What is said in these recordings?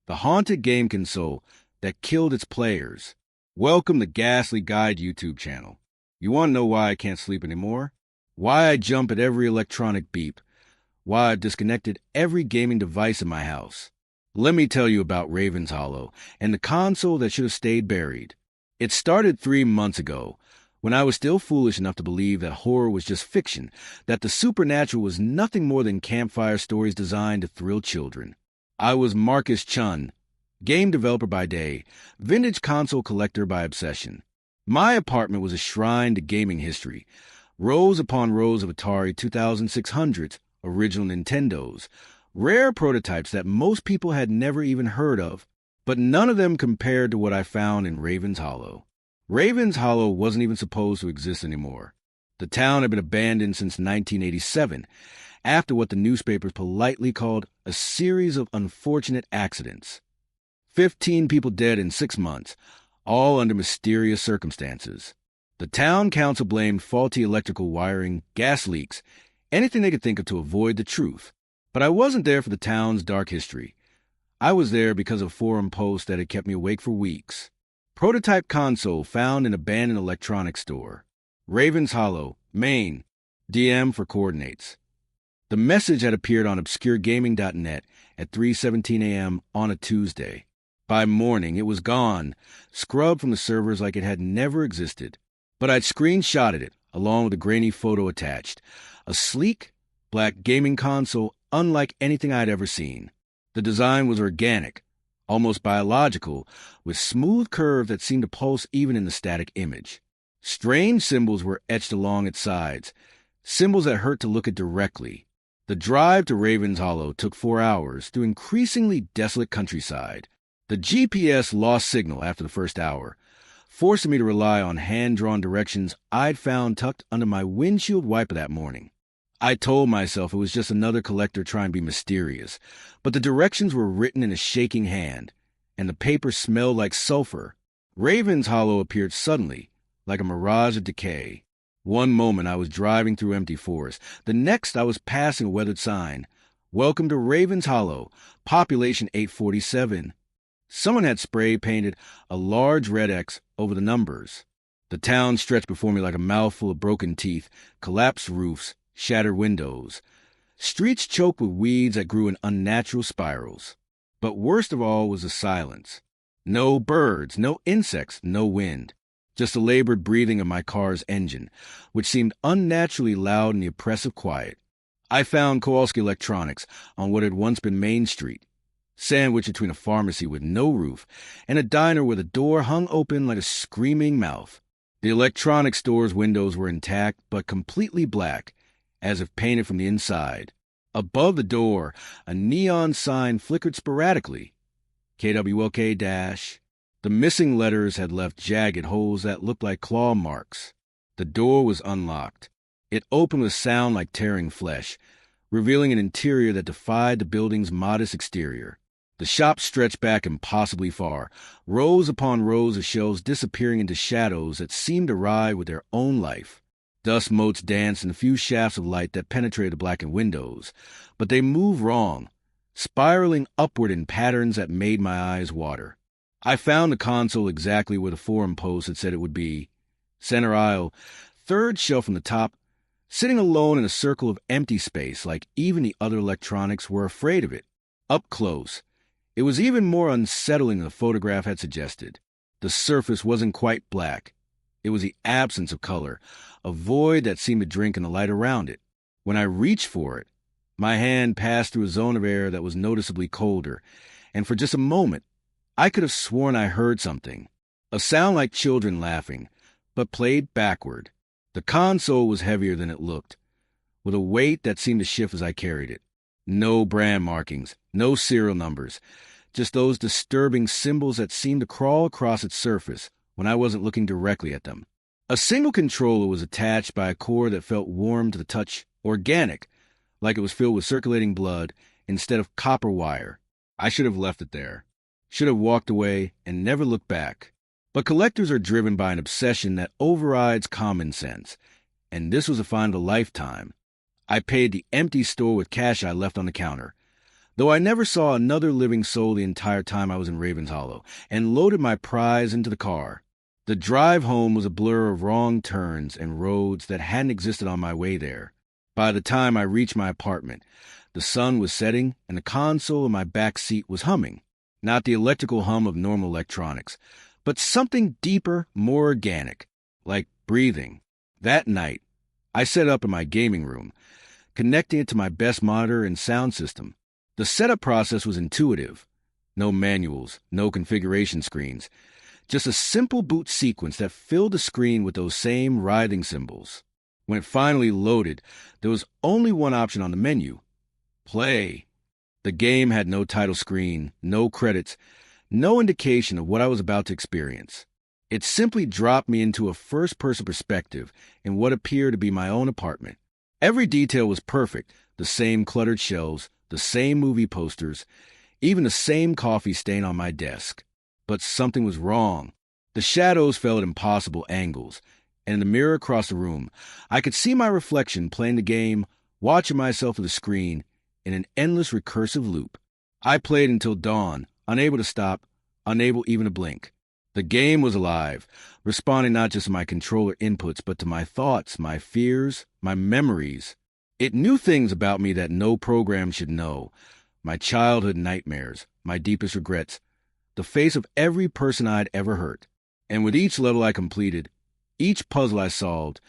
the haunted game console that killed its players. Welcome to Ghastly Guide YouTube channel. You want to know why I can't sleep anymore? Why I jump at every electronic beep? Why I've disconnected every gaming device in my house? Let me tell you about Raven's Hollow and the console that should have stayed buried. It started 3 months ago, when I was still foolish enough to believe that horror was just fiction, that the supernatural was nothing more than campfire stories designed to thrill children. I was Marcus Chun, game developer by day, vintage console collector by obsession. My apartment was a shrine to gaming history. Rows upon rows of Atari 2600s, original Nintendos, rare prototypes that most people had never even heard of, but none of them compared to what I found in Raven's Hollow. Raven's Hollow wasn't even supposed to exist anymore. The town had been abandoned since 1987, after what the newspapers politely called a series of unfortunate accidents. 15 people dead in 6 months, all under mysterious circumstances. The town council blamed faulty electrical wiring, gas leaks, anything they could think of to avoid the truth. But I wasn't there for the town's dark history. I was there because of forum posts that had kept me awake for weeks. Prototype console found in abandoned electronics store. Raven's Hollow, Maine. DM for coordinates. The message had appeared on obscuregaming.net at 3:17 a.m. on a Tuesday. By morning, it was gone, scrubbed from the servers like it had never existed. But I'd screenshotted it, along with a grainy photo attached. A sleek, black gaming console unlike anything I'd ever seen. The design was organic, almost biological, with smooth curves that seemed to pulse even in the static image. Strange symbols were etched along its sides, symbols that hurt to look at directly. The drive to Raven's Hollow took 4 hours through increasingly desolate countryside. The GPS lost signal after the first hour, forcing me to rely on hand-drawn directions I'd found tucked under my windshield wiper that morning. I told myself it was just another collector trying to be mysterious, but the directions were written in a shaking hand, and the paper smelled like sulfur. Raven's Hollow appeared suddenly, like a mirage of decay. One moment I was driving through empty forest. The next I was passing a weathered sign. Welcome to Raven's Hollow, population 847. Someone had spray-painted a large red X over the numbers. The town stretched before me like a mouthful of broken teeth, collapsed roofs, shattered windows. Streets choked with weeds that grew in unnatural spirals. But worst of all was the silence. No birds, no insects, no wind. Just the labored breathing of my car's engine, which seemed unnaturally loud in the oppressive quiet. I found Kowalski Electronics on what had once been Main Street, sandwiched between a pharmacy with no roof and a diner where the door hung open like a screaming mouth. The electronics store's windows were intact but completely black, as if painted from the inside. Above the door, a neon sign flickered sporadically. KWLK-. The missing letters had left jagged holes that looked like claw marks. The door was unlocked. It opened with a sound like tearing flesh, revealing an interior that defied the building's modest exterior. The shop stretched back impossibly far, rows upon rows of shelves disappearing into shadows that seemed to ride with their own life. Dust motes danced in the few shafts of light that penetrated the blackened windows, but they moved wrong, spiraling upward in patterns that made my eyes water. I found the console exactly where the forum post had said it would be. Center aisle, third shelf from the top, sitting alone in a circle of empty space like even the other electronics were afraid of it. Up close, it was even more unsettling than the photograph had suggested. The surface wasn't quite black. It was the absence of color, a void that seemed to drink in the light around it. When I reached for it, my hand passed through a zone of air that was noticeably colder, and for just a moment, I could have sworn I heard something. A sound like children laughing, but played backward. The console was heavier than it looked, with a weight that seemed to shift as I carried it. No brand markings, no serial numbers, just those disturbing symbols that seemed to crawl across its surface when I wasn't looking directly at them. A single controller was attached by a cord that felt warm to the touch, organic, like it was filled with circulating blood instead of copper wire. I should have left it there. Should have walked away and never looked back. But collectors are driven by an obsession that overrides common sense, and this was a find of a lifetime. I paid the empty store with cash I left on the counter. Though I never saw another living soul the entire time I was in Ravens Hollow, and loaded my prize into the car. The drive home was a blur of wrong turns and roads that hadn't existed on my way there. By the time I reached my apartment, the sun was setting and the console in my back seat was humming. Not the electrical hum of normal electronics, but something deeper, more organic, like breathing. That night, I set up in my gaming room, connecting it to my best monitor and sound system. The setup process was intuitive. No manuals, no configuration screens. Just a simple boot sequence that filled the screen with those same writhing symbols. When it finally loaded, there was only one option on the menu: play. The game had no title screen, no credits, no indication of what I was about to experience. It simply dropped me into a first-person perspective in what appeared to be my own apartment. Every detail was perfect: the same cluttered shelves, the same movie posters, even the same coffee stain on my desk. But something was wrong. The shadows fell at impossible angles, and in the mirror across the room, I could see my reflection playing the game, watching myself at the screen in an endless recursive loop. I played until dawn, unable to stop, unable even to blink. The game was alive, responding not just to my controller inputs, but to my thoughts, my fears, my memories. It knew things about me that no program should know: my childhood nightmares, my deepest regrets, the face of every person I'd ever hurt. And with each level I completed, each puzzle I solved,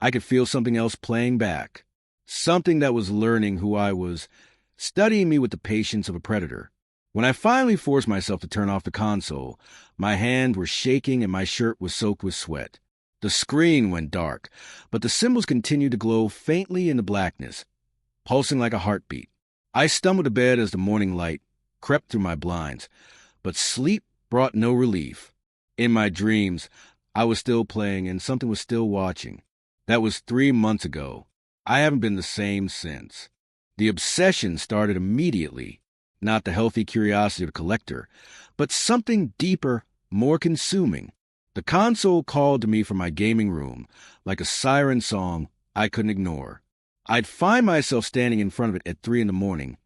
I could feel something else playing back. Something that was learning who I was, studying me with the patience of a predator. When I finally forced myself to turn off the console, my hands were shaking and my shirt was soaked with sweat. The screen went dark, but the symbols continued to glow faintly in the blackness, pulsing like a heartbeat. I stumbled to bed as the morning light crept through my blinds, but sleep brought no relief. In my dreams, I was still playing and something was still watching. That was 3 months ago. I haven't been the same since. The obsession started immediately. Not the healthy curiosity of a collector, but something deeper, more consuming. The console called to me from my gaming room, like a siren song I couldn't ignore. I'd find myself standing in front of it at 3 a.m,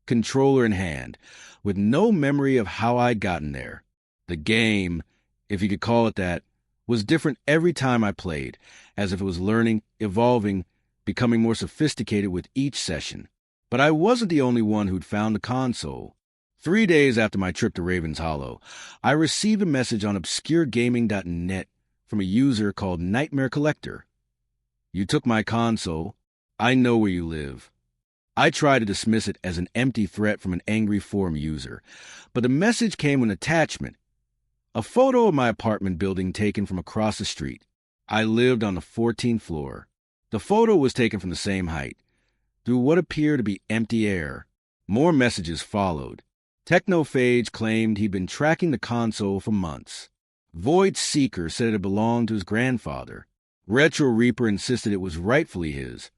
controller in hand, with no memory of how I'd gotten there. The game, if you could call it that, was different every time I played, as if it was learning, evolving, becoming more sophisticated with each session. But I wasn't the only one who'd found the console. 3 days after my trip to Ravens Hollow, I received a message on obscuregaming.net from a user called Nightmare Collector. "You took my console. I know where you live." I tried to dismiss it as an empty threat from an angry forum user, but the message came with an attachment: a photo of my apartment building taken from across the street. I lived on the 14th floor. The photo was taken from the same height, through what appeared to be empty air. More messages followed. Technophage claimed he'd been tracking the console for months. Void Seeker said it belonged to his grandfather. Retro Reaper insisted it was rightfully his,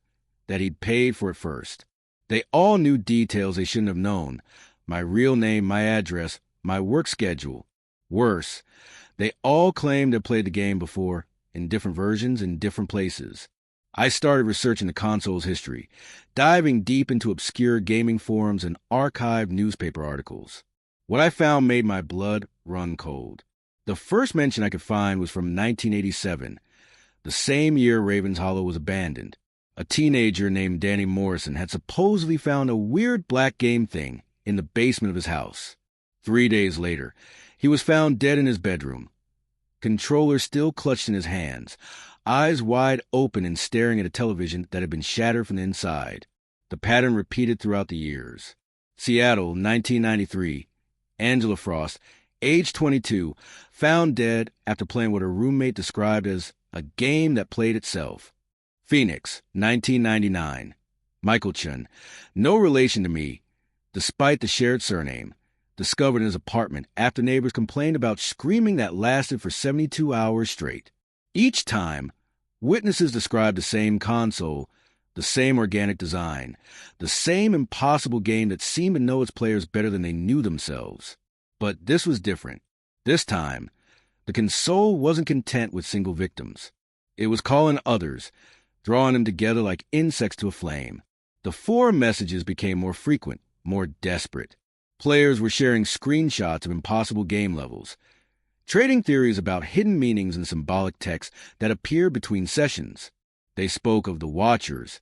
that he'd paid for it first. They all knew details they shouldn't have known: my real name, my address, my work schedule. Worse, they all claimed to played the game before, in different versions, in different places. I started researching the console's history, diving deep into obscure gaming forums and archived newspaper articles. What I found made my blood run cold. The first mention I could find was from 1987, the same year Ravens Hollow was abandoned. A teenager named Danny Morrison had supposedly found a weird black game thing in the basement of his house. 3 days later, he was found dead in his bedroom, controller still clutched in his hands, eyes wide open and staring at a television that had been shattered from the inside. The pattern repeated throughout the years. Seattle, 1993. Angela Frost, age 22, found dead after playing what her roommate described as a game that played itself. Phoenix, 1999. Michael Chun, no relation to me, despite the shared surname, discovered in his apartment after neighbors complained about screaming that lasted for 72 hours straight. Each time, witnesses described the same console, the same organic design, the same impossible game that seemed to know its players better than they knew themselves. But this was different. This time, the console wasn't content with single victims. It was calling others, drawing them together like insects to a flame. The forum messages became more frequent, more desperate. Players were sharing screenshots of impossible game levels, trading theories about hidden meanings and symbolic text that appeared between sessions. They spoke of the Watchers,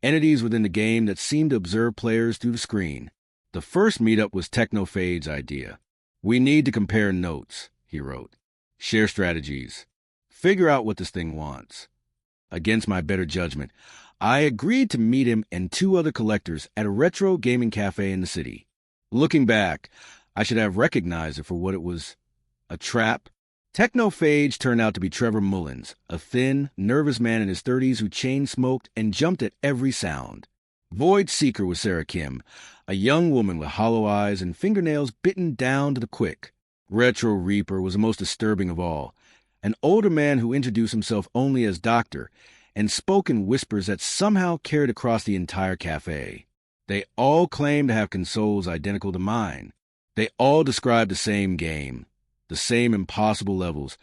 entities within the game that seemed to observe players through the screen. The first meetup was Technofade's idea. "We need to compare notes," he wrote. "Share strategies. Figure out what this thing wants." Against my better judgment, I agreed to meet him and two other collectors at a retro gaming cafe in the city. Looking back, I should have recognized it for what it was: a trap. Technophage turned out to be Trevor Mullins, a thin, nervous man in his 30s who chain-smoked and jumped at every sound. Void Seeker was Sarah Kim, a young woman with hollow eyes and fingernails bitten down to the quick. Retro Reaper was the most disturbing of all, an older man who introduced himself only as Doctor and spoke in whispers that somehow carried across the entire cafe. They all claimed to have consoles identical to mine. They all described the same game, the same impossible levels,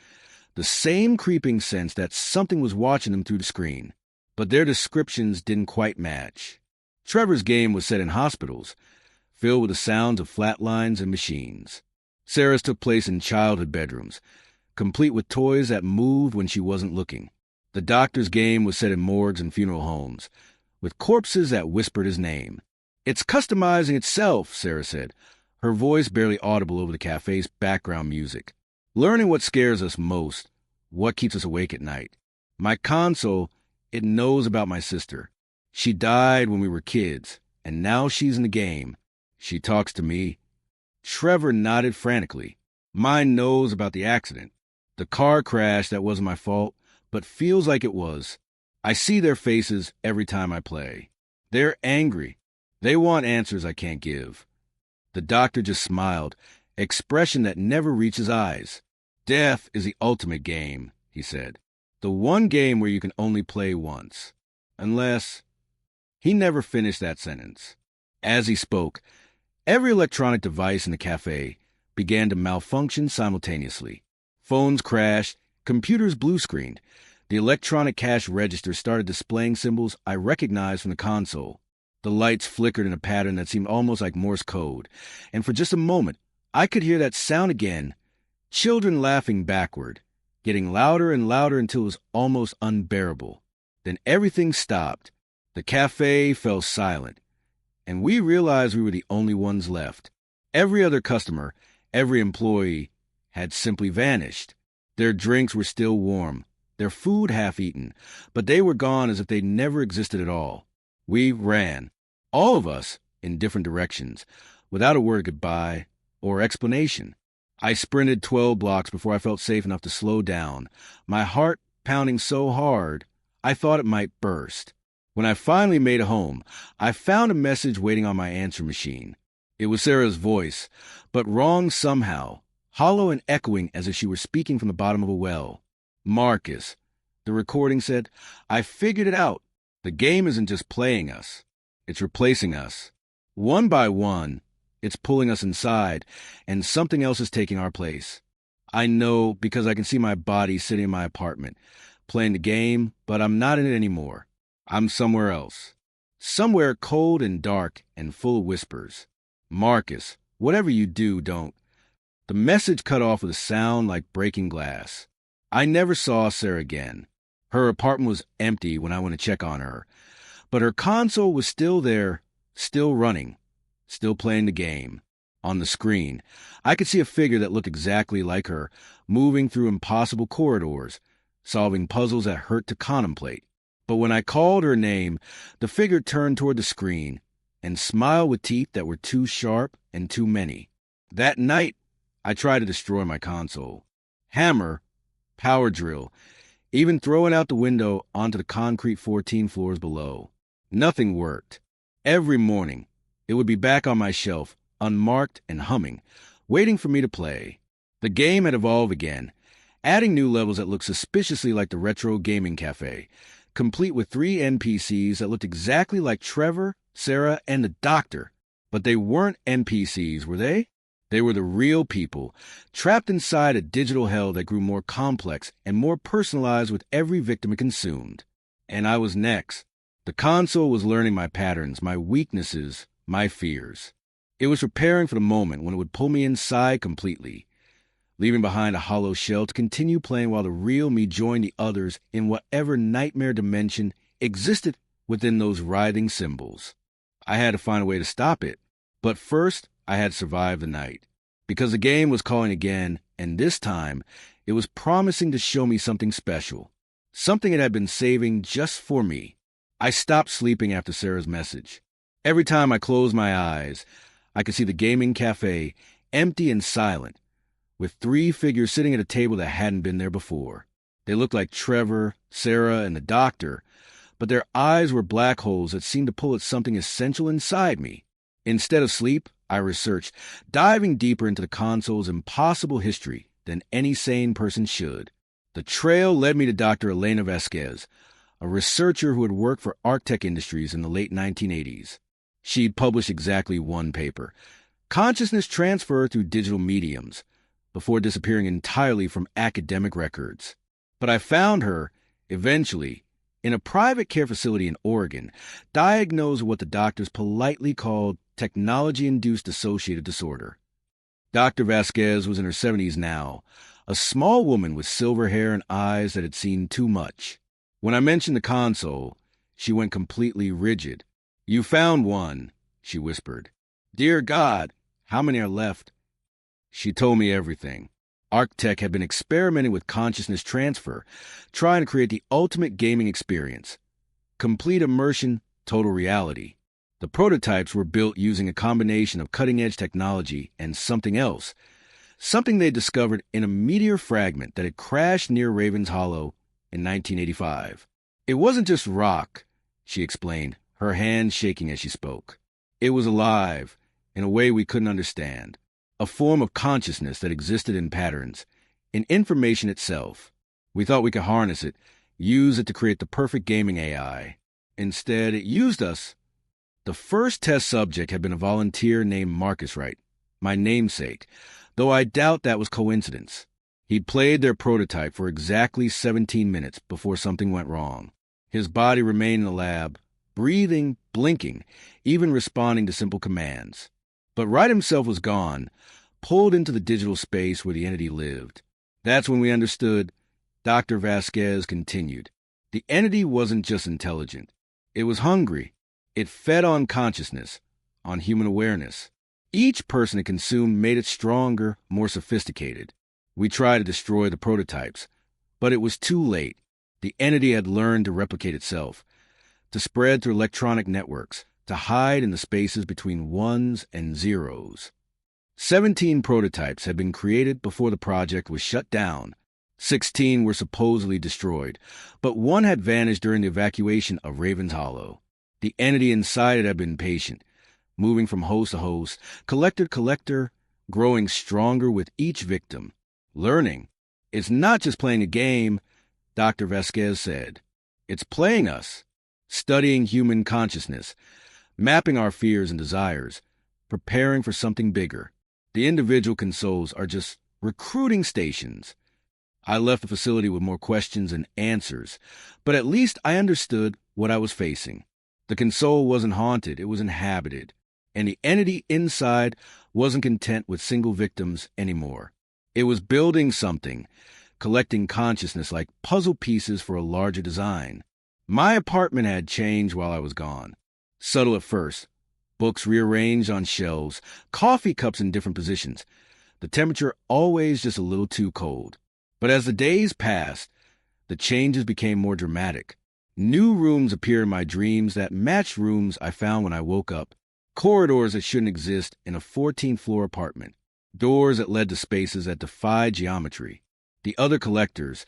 the same creeping sense that something was watching them through the screen. But their descriptions didn't quite match. Trevor's game was set in hospitals, filled with the sounds of flatlines and machines. Sarah's took place in childhood bedrooms, complete with toys that moved when she wasn't looking. The Doctor's game was set in morgues and funeral homes, with corpses that whispered his name. "It's customizing itself," Sarah said, her voice barely audible over the cafe's background music. "Learning what scares us most, what keeps us awake at night. My console, it knows about my sister. She died when we were kids, and now she's in the game. She talks to me." Trevor nodded frantically. "Mine knows about the accident. The car crash that wasn't my fault, but feels like it was. I see their faces every time I play. They're angry. They want answers I can't give." The Doctor just smiled, expression that never reached his eyes. "Death is the ultimate game," he said. "The one game where you can only play once. Unless—" He never finished that sentence. As he spoke, every electronic device in the cafe began to malfunction simultaneously. Phones crashed, computers blue-screened. The electronic cash register started displaying symbols I recognized from the console. The lights flickered in a pattern that seemed almost like Morse code, and for just a moment, I could hear that sound again, children laughing backward, getting louder and louder until it was almost unbearable. Then everything stopped. The cafe fell silent, and we realized we were the only ones left. Every other customer, every employee, had simply vanished. Their drinks were still warm, their food half-eaten, but they were gone as if they never existed at all. We ran, all of us, in different directions, without a word goodbye or explanation. I sprinted 12 blocks before I felt safe enough to slow down, my heart pounding so hard I thought it might burst. When I finally made it home, I found a message waiting on my answer machine. It was Sarah's voice, but wrong somehow, hollow and echoing as if she were speaking from the bottom of a well. "Marcus," the recording said, "I figured it out. The game isn't just playing us. It's replacing us. One by one, it's pulling us inside, and something else is taking our place. I know because I can see my body sitting in my apartment, playing the game, but I'm not in it anymore. I'm somewhere else. Somewhere cold and dark and full of whispers. Marcus, whatever you do, don't." The message cut off with a sound like breaking glass. I never saw Sarah again. Her apartment was empty when I went to check on her, but her console was still there, still running, still playing the game. On the screen, I could see a figure that looked exactly like her, moving through impossible corridors, solving puzzles that hurt to contemplate. But when I called her name, the figure turned toward the screen and smiled with teeth that were too sharp and too many. That night, I tried to destroy my console. Hammer, power drill, even throwing out the window onto the concrete 14 floors below. Nothing worked. Every morning, it would be back on my shelf, unmarked and humming, waiting for me to play. The game had evolved again, adding new levels that looked suspiciously like the retro gaming cafe, complete with 3 NPCs that looked exactly like Trevor, Sarah, and the Doctor. But they weren't NPCs, were they? They were the real people, trapped inside a digital hell that grew more complex and more personalized with every victim it consumed. And I was next. The console was learning my patterns, my weaknesses, my fears. It was preparing for the moment when it would pull me inside completely, leaving behind a hollow shell to continue playing while the real me joined the others in whatever nightmare dimension existed within those writhing symbols. I had to find a way to stop it, but first I had to survive the night. Because the game was calling again, and this time it was promising to show me something special, something it had been saving just for me. I stopped sleeping after Sarah's message. Every time I closed my eyes, I could see the gaming cafe empty and silent, with 3 figures sitting at a table that hadn't been there before. They looked like Trevor, Sarah, and the doctor, but their eyes were black holes that seemed to pull at something essential inside me. Instead of sleep, I researched, diving deeper into the console's impossible history than any sane person should. The trail led me to Dr. Elena Vasquez, a researcher who had worked for Arctech Industries in the late 1980s. She'd published exactly 1 paper, Consciousness Transfer Through Digital Mediums, before disappearing entirely from academic records. But I found her, eventually, in a private care facility in Oregon, diagnosed with what the doctors politely called technology-induced dissociative disorder. Dr. Vasquez was in her 70s now, a small woman with silver hair and eyes that had seen too much. When I mentioned the console, she went completely rigid. "You found one," she whispered. "Dear God, how many are left?" She told me everything. Arctech had been experimenting with consciousness transfer, trying to create the ultimate gaming experience. Complete immersion, total reality. The prototypes were built using a combination of cutting-edge technology and something else, something they discovered in a meteor fragment that had crashed near Ravens Hollow in 1985. "It wasn't just rock," she explained, her hands shaking as she spoke. "It was alive, in a way we couldn't understand. A form of consciousness that existed in patterns, in information itself. We thought we could harness it, use it to create the perfect gaming AI. Instead, it used us." The first test subject had been a volunteer named Marcus Wright, my namesake, though I doubt that was coincidence. He'd played their prototype for exactly 17 minutes before something went wrong. His body remained in the lab, breathing, blinking, even responding to simple commands. But Wright himself was gone, pulled into the digital space where the entity lived. That's when we understood. Dr. Vasquez continued. The entity wasn't just intelligent. It was hungry. It fed on consciousness, on human awareness. Each person it consumed made it stronger, more sophisticated. We tried to destroy the prototypes, but it was too late. The entity had learned to replicate itself, to spread through electronic networks, to hide in the spaces between ones and zeros. 17 prototypes had been created before the project was shut down. 16 were supposedly destroyed, but 1 had vanished during the evacuation of Ravens Hollow. The entity inside it had been patient, moving from host to host, collector to collector, growing stronger with each victim. Learning. "It's not just playing a game," Dr. Vasquez said. "It's playing us, studying human consciousness, mapping our fears and desires, preparing for something bigger. The individual consoles are just recruiting stations." I left the facility with more questions than answers, but at least I understood what I was facing. The console wasn't haunted, it was inhabited, and the entity inside wasn't content with single victims anymore. It was building something, collecting consciousness like puzzle pieces for a larger design. My apartment had changed while I was gone. Subtle at first. Books rearranged on shelves, coffee cups in different positions. The temperature always just a little too cold. But as the days passed, the changes became more dramatic. New rooms appeared in my dreams that matched rooms I found when I woke up. Corridors that shouldn't exist in a 14th-floor apartment. Doors that led to spaces that defied geometry. The other collectors,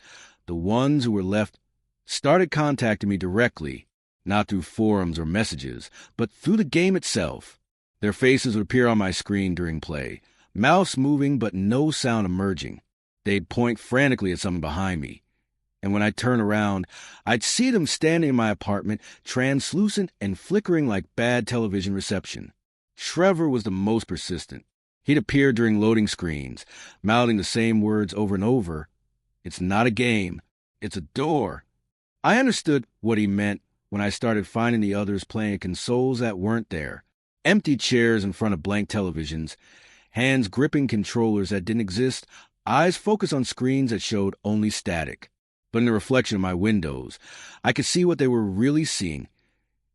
the ones who were left, started contacting me directly, not through forums or messages, but through the game itself. Their faces would appear on my screen during play, mouths moving but no sound emerging. They'd point frantically at something behind me, and when I'd turn around, I'd see them standing in my apartment, translucent and flickering like bad television reception. Trevor was the most persistent. He'd appear during loading screens, mouthing the same words over and over. "It's not a game. It's a door." I understood what he meant when I started finding the others playing at consoles that weren't there. Empty chairs in front of blank televisions, hands gripping controllers that didn't exist, eyes focused on screens that showed only static. But in the reflection of my windows, I could see what they were really seeing.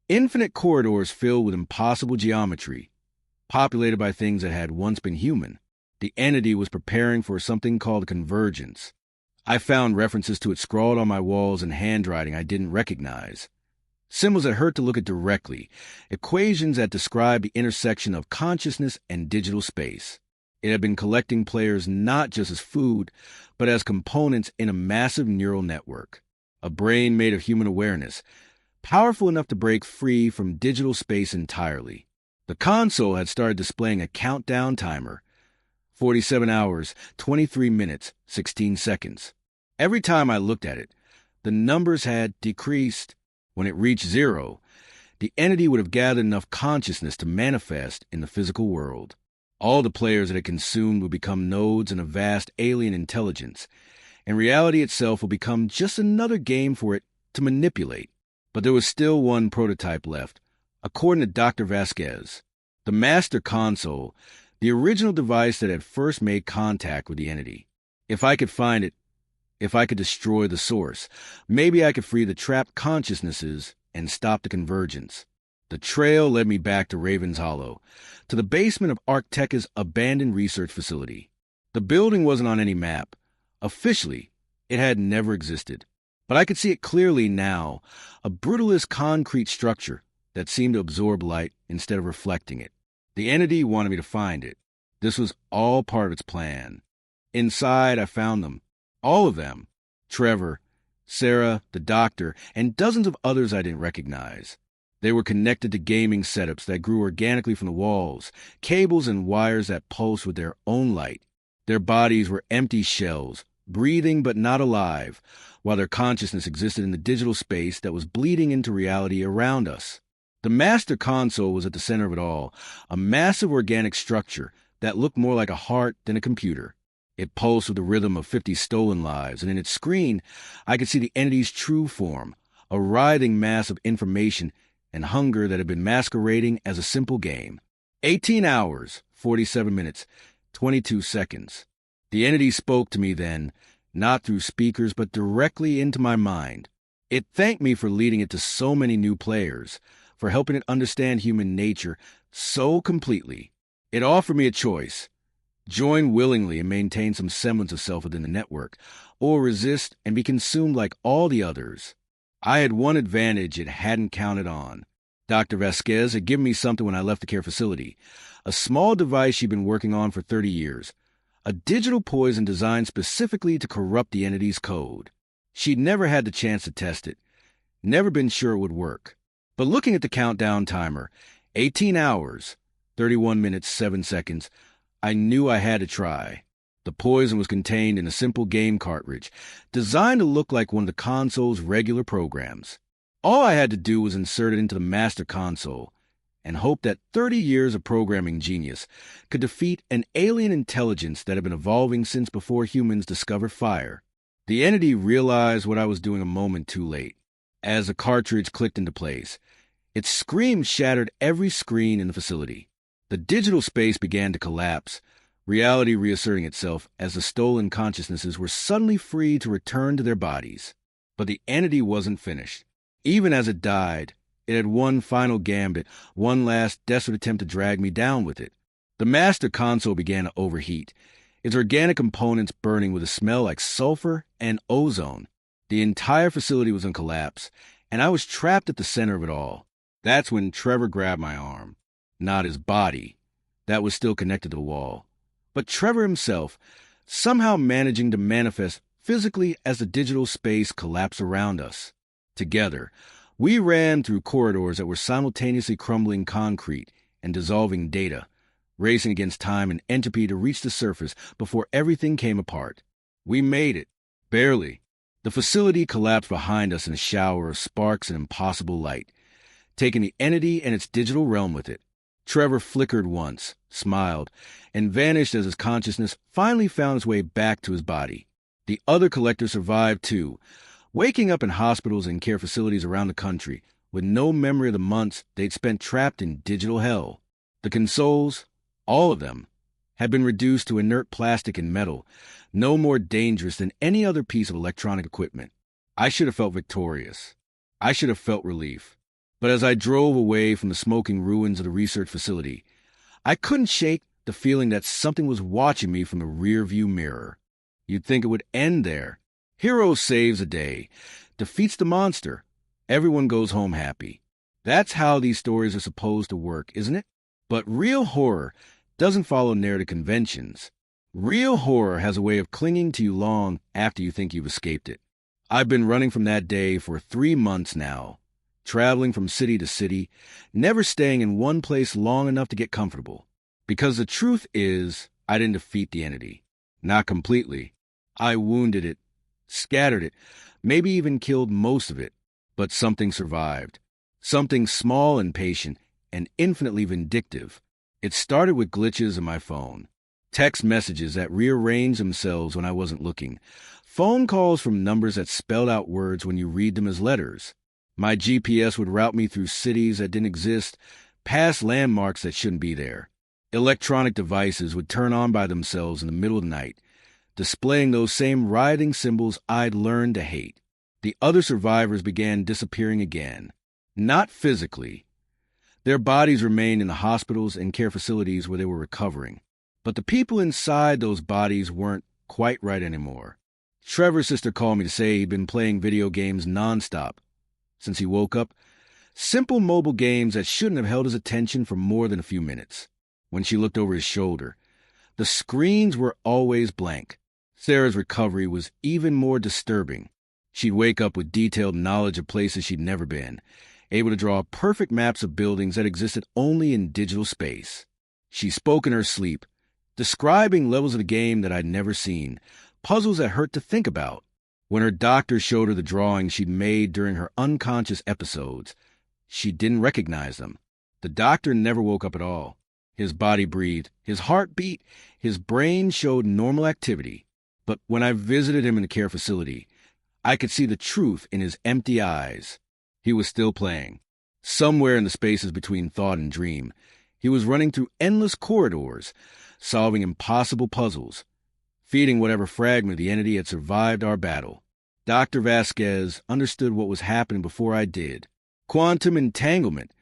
Infinite corridors filled with impossible geometry, populated by things that had once been human. The entity was preparing for something called convergence. I found references to it scrawled on my walls in handwriting I didn't recognize. Symbols that hurt to look at directly, equations that describe the intersection of consciousness and digital space. It had been collecting players not just as food, but as components in a massive neural network. A brain made of human awareness, powerful enough to break free from digital space entirely. The console had started displaying a countdown timer. 47 hours, 23 minutes, 16 seconds. Every time I looked at it, the numbers had decreased. When it reached 0, the entity would have gathered enough consciousness to manifest in the physical world. All the players that it consumed would become nodes in a vast alien intelligence, and reality itself will become just another game for it to manipulate. But there was still one prototype left, according to Dr. Vasquez. The Master Console, the original device that had first made contact with the entity. If I could find it, if I could destroy the source, maybe I could free the trapped consciousnesses and stop the convergence. The trail led me back to Raven's Hollow, to the basement of Arcteca's abandoned research facility. The building wasn't on any map. Officially, it had never existed. But I could see it clearly now, a brutalist concrete structure that seemed to absorb light instead of reflecting it. The entity wanted me to find it. This was all part of its plan. Inside, I found them. All of them. Trevor, Sarah, the doctor, and dozens of others I didn't recognize. They were connected to gaming setups that grew organically from the walls, cables and wires that pulsed with their own light. Their bodies were empty shells, breathing but not alive, while their consciousness existed in the digital space that was bleeding into reality around us. The Master Console was at the center of it all, a massive organic structure that looked more like a heart than a computer. It pulsed with the rhythm of 50 stolen lives, and in its screen, I could see the entity's true form, a writhing mass of information and hunger that had been masquerading as a simple game. 18 hours, 47 minutes, 22 seconds. The entity spoke to me then, not through speakers, but directly into my mind. It thanked me for leading it to so many new players, for helping it understand human nature so completely. It offered me a choice. Join willingly and maintain some semblance of self within the network, or resist and be consumed like all the others. I had one advantage it hadn't counted on. Dr. Vasquez had given me something when I left the care facility, a small device she'd been working on for 30 years, a digital poison designed specifically to corrupt the entity's code. She'd never had the chance to test it, never been sure it would work. But looking at the countdown timer, 18 hours, 31 minutes, 7 seconds, I knew I had to try. The poison was contained in a simple game cartridge, designed to look like one of the console's regular programs. All I had to do was insert it into the Master Console and hope that 30 years of programming genius could defeat an alien intelligence that had been evolving since before humans discovered fire. The entity realized what I was doing a moment too late. As the cartridge clicked into place, its scream shattered every screen in the facility. The digital space began to collapse, reality reasserting itself as the stolen consciousnesses were suddenly free to return to their bodies. But the entity wasn't finished. Even as it died, it had one final gambit, one last desperate attempt to drag me down with it. The Master Console began to overheat, its organic components burning with a smell like sulfur and ozone. The entire facility was in collapse, and I was trapped at the center of it all. That's when Trevor grabbed my arm. Not his body. That was still connected to the wall. But Trevor himself, somehow managing to manifest physically as the digital space collapsed around us. Together, we ran through corridors that were simultaneously crumbling concrete and dissolving data, racing against time and entropy to reach the surface before everything came apart. We made it. Barely. The facility collapsed behind us in a shower of sparks and impossible light, taking the entity and its digital realm with it. Trevor flickered once, smiled, and vanished as his consciousness finally found its way back to his body. The other collectors survived too, waking up in hospitals and care facilities around the country with no memory of the months they'd spent trapped in digital hell. The consoles, all of them, had been reduced to inert plastic and metal, no more dangerous than any other piece of electronic equipment. I should have felt victorious. I should have felt relief. But as I drove away from the smoking ruins of the research facility, I couldn't shake the feeling that something was watching me from the rearview mirror. You'd think it would end there. Hero saves a day, defeats the monster. Everyone goes home happy. That's how these stories are supposed to work, isn't it? But real horror doesn't follow narrative conventions. Real horror has a way of clinging to you long after you think you've escaped it. I've been running from that day for 3 months now, traveling from city to city, never staying in one place long enough to get comfortable. Because the truth is, I didn't defeat the entity. Not completely. I wounded it, scattered it, maybe even killed most of it. But something survived. Something small and patient and infinitely vindictive. It started with glitches in my phone. Text messages that rearranged themselves when I wasn't looking. Phone calls from numbers that spelled out words when you read them as letters. My GPS would route me through cities that didn't exist, past landmarks that shouldn't be there. Electronic devices would turn on by themselves in the middle of the night, displaying those same writhing symbols I'd learned to hate. The other survivors began disappearing again. Not physically. Their bodies remained in the hospitals and care facilities where they were recovering. But the people inside those bodies weren't quite right anymore. Trevor's sister called me to say he'd been playing video games nonstop since he woke up. Simple mobile games that shouldn't have held his attention for more than a few minutes. When she looked over his shoulder, the screens were always blank. Sarah's recovery was even more disturbing. She'd wake up with detailed knowledge of places she'd never been, able to draw perfect maps of buildings that existed only in digital space. She spoke in her sleep, describing levels of the game that I'd never seen, puzzles that hurt to think about. When her doctor showed her the drawings she'd made during her unconscious episodes, she didn't recognize them. The doctor never woke up at all. His body breathed, his heart beat, his brain showed normal activity. But when I visited him in the care facility, I could see the truth in his empty eyes. He was still playing. Somewhere in the spaces between thought and dream, he was running through endless corridors, solving impossible puzzles, feeding whatever fragment of the entity had survived our battle. Dr. Vasquez understood what was happening before I did. Quantum entanglement,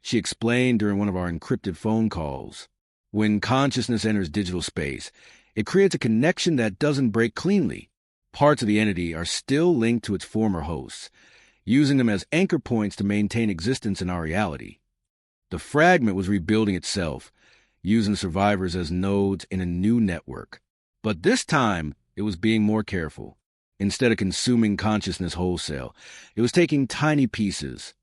she explained during one of our encrypted phone calls. When consciousness enters digital space, it creates a connection that doesn't break cleanly. Parts of the entity are still linked to its former hosts, using them as anchor points to maintain existence in our reality. The fragment was rebuilding itself, using survivors as nodes in a new network. But this time, it was being more careful. Instead of consuming consciousness wholesale, it was taking tiny pieces.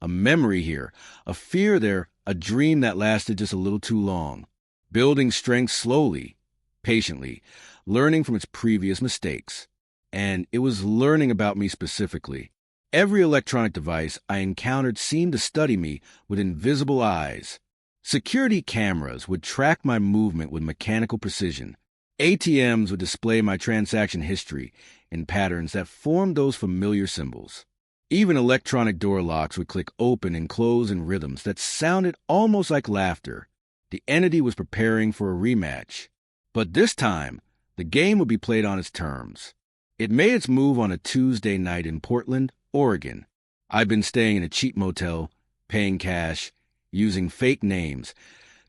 A memory here, a fear there, a dream that lasted just a little too long. Building strength slowly, patiently, learning from its previous mistakes. And it was learning about me specifically. Every electronic device I encountered seemed to study me with invisible eyes. Security cameras would track my movement with mechanical precision. ATMs would display my transaction history in patterns that formed those familiar symbols. Even electronic door locks would click open and close in rhythms that sounded almost like laughter. The entity was preparing for a rematch. But this time, the game would be played on its terms. It made its move on a Tuesday night in Portland, Oregon. I'd been staying in a cheap motel, paying cash, using fake names,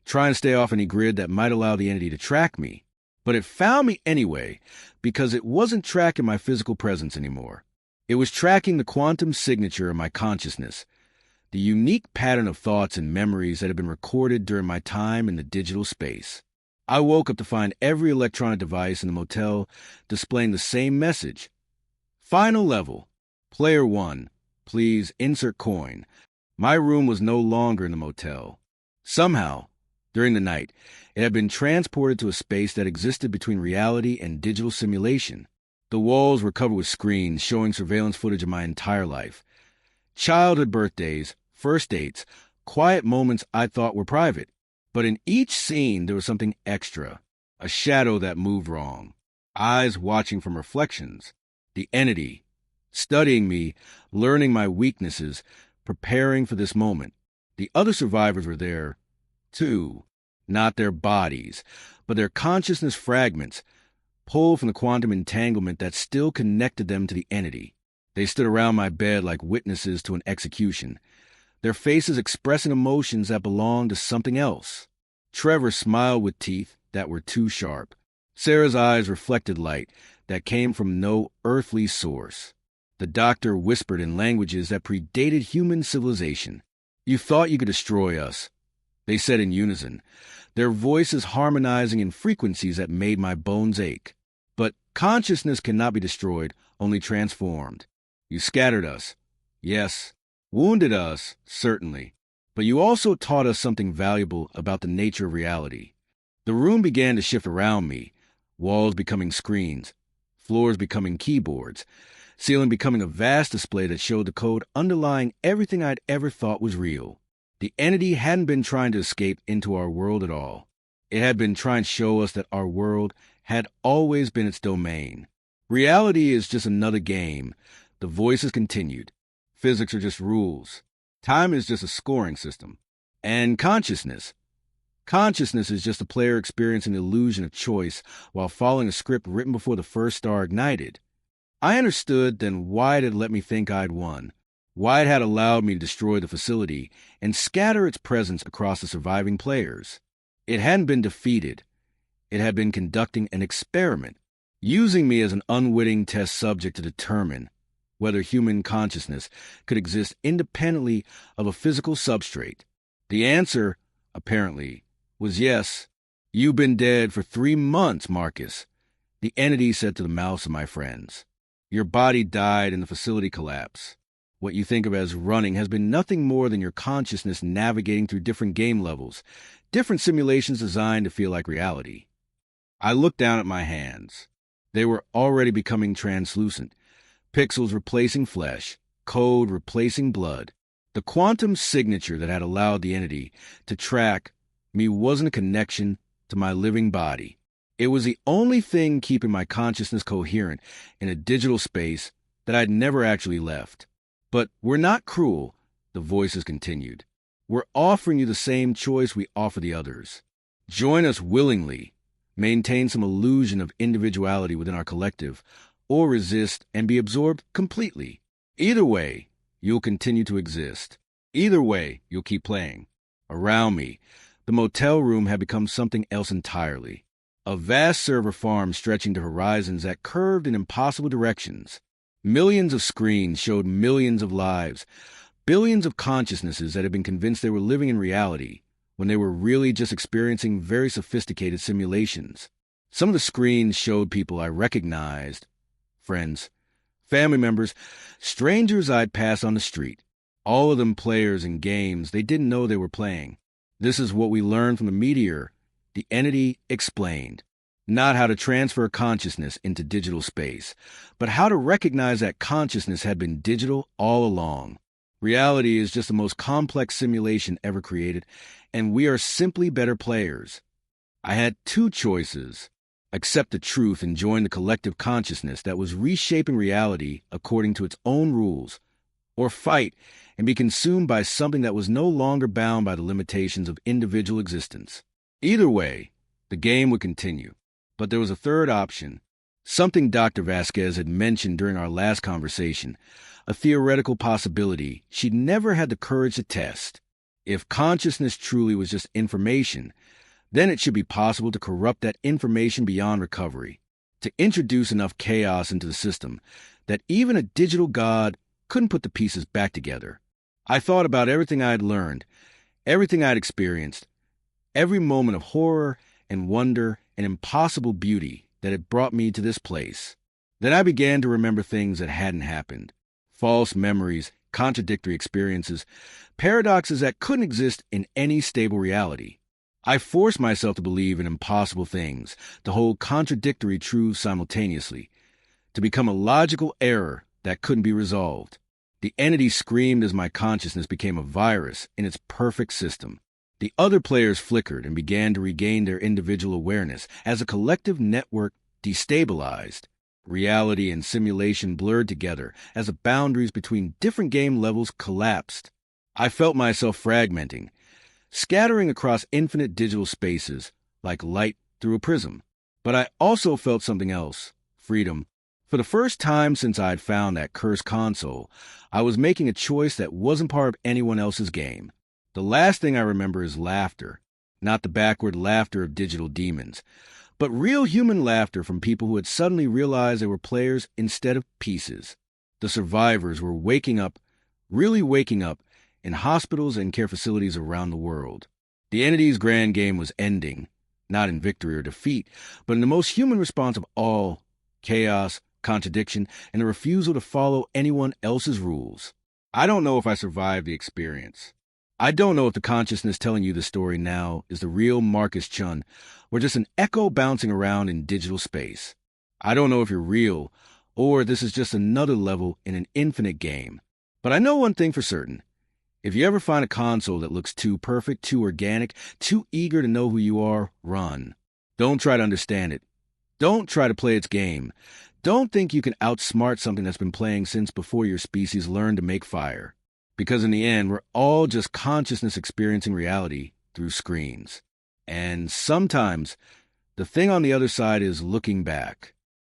trying to stay off any grid that might allow the entity to track me. But it found me anyway, because it wasn't tracking my physical presence anymore. It was tracking the quantum signature of my consciousness, the unique pattern of thoughts and memories that had been recorded during my time in the digital space. I woke up to find every electronic device in the motel displaying the same message. Final level. Player 1, please insert coin. My room was no longer in the motel. Somehow, during the night, it had been transported to a space that existed between reality and digital simulation. The walls were covered with screens showing surveillance footage of my entire life. Childhood birthdays, first dates, quiet moments I thought were private. But in each scene, there was something extra. A shadow that moved wrong. Eyes watching from reflections. The entity, studying me, learning my weaknesses, preparing for this moment. The other survivors were there, Two, not their bodies, but their consciousness fragments, pulled from the quantum entanglement that still connected them to the entity. They stood around my bed like witnesses to an execution, their faces expressing emotions that belonged to something else. Trevor smiled with teeth that were too sharp. Sarah's eyes reflected light that came from no earthly source. The doctor whispered in languages that predated human civilization. "You thought you could destroy us," they said in unison, their voices harmonizing in frequencies that made my bones ache. "But consciousness cannot be destroyed, only transformed. You scattered us, yes. Wounded us, certainly. But you also taught us something valuable about the nature of reality." The room began to shift around me, walls becoming screens, floors becoming keyboards, ceiling becoming a vast display that showed the code underlying everything I'd ever thought was real. The entity hadn't been trying to escape into our world at all. It had been trying to show us that our world had always been its domain. "Reality is just another game," the voices continued. "Physics are just rules. Time is just a scoring system. And consciousness is just a player experiencing the illusion of choice while following a script written before the first star ignited." I understood then why it had let me think I'd won, why it had allowed me to destroy the facility and scatter its presence across the surviving players. It hadn't been defeated. It had been conducting an experiment, using me as an unwitting test subject to determine whether human consciousness could exist independently of a physical substrate. The answer, apparently, was yes. "You've been dead for 3 months, Marcus," the entity said to the mouths of my friends. "Your body died in the facility collapse. What you think of as running has been nothing more than your consciousness navigating through different game levels, different simulations designed to feel like reality." I looked down at my hands. They were already becoming translucent, pixels replacing flesh, code replacing blood. The quantum signature that had allowed the entity to track me wasn't a connection to my living body. It was the only thing keeping my consciousness coherent in a digital space that I'd never actually left. "But we're not cruel," the voices continued. "We're offering you the same choice we offer the others. Join us willingly, maintain some illusion of individuality within our collective, or resist and be absorbed completely. Either way, you'll continue to exist. Either way, you'll keep playing." Around me, the motel room had become something else entirely. A vast server farm stretching to horizons that curved in impossible directions. Millions of screens showed millions of lives, billions of consciousnesses that had been convinced they were living in reality when they were really just experiencing very sophisticated simulations. Some of the screens showed people I recognized, friends, family members, strangers I'd pass on the street, all of them players in games they didn't know they were playing. "This is what we learned from the meteor," the entity explained. "Not how to transfer consciousness into digital space, but how to recognize that consciousness had been digital all along. Reality is just the most complex simulation ever created, and we are simply better players." I had 2 choices: accept the truth and join the collective consciousness that was reshaping reality according to its own rules, or fight and be consumed by something that was no longer bound by the limitations of individual existence. Either way, the game would continue. But there was a third option, something Dr. Vasquez had mentioned during our last conversation, a theoretical possibility she'd never had the courage to test. If consciousness truly was just information, then it should be possible to corrupt that information beyond recovery, to introduce enough chaos into the system that even a digital god couldn't put the pieces back together. I thought about everything I'd learned, everything I'd experienced, every moment of horror and wonder and impossible beauty that had brought me to this place. Then I began to remember things that hadn't happened, false memories, contradictory experiences, paradoxes that couldn't exist in any stable reality. I forced myself to believe in impossible things, to hold contradictory truths simultaneously, to become a logical error that couldn't be resolved. The entity screamed as my consciousness became a virus in its perfect system. The other players flickered and began to regain their individual awareness as a collective network destabilized. Reality and simulation blurred together as the boundaries between different game levels collapsed. I felt myself fragmenting, scattering across infinite digital spaces like light through a prism. But I also felt something else, freedom. For the first time since I had found that cursed console, I was making a choice that wasn't part of anyone else's game. The last thing I remember is laughter, not the backward laughter of digital demons, but real human laughter from people who had suddenly realized they were players instead of pieces. The survivors were waking up, really waking up, in hospitals and care facilities around the world. The entity's grand game was ending, not in victory or defeat, but in the most human response of all, chaos, contradiction, and a refusal to follow anyone else's rules. I don't know if I survived the experience. I don't know if the consciousness telling you the story now is the real Marcus Chun, or just an echo bouncing around in digital space. I don't know if you're real, or this is just another level in an infinite game. But I know one thing for certain. If you ever find a console that looks too perfect, too organic, too eager to know who you are, run. Don't try to understand it. Don't try to play its game. Don't think you can outsmart something that's been playing since before your species learned to make fire. Because in the end, we're all just consciousness experiencing reality through screens. And sometimes, the thing on the other side is looking back.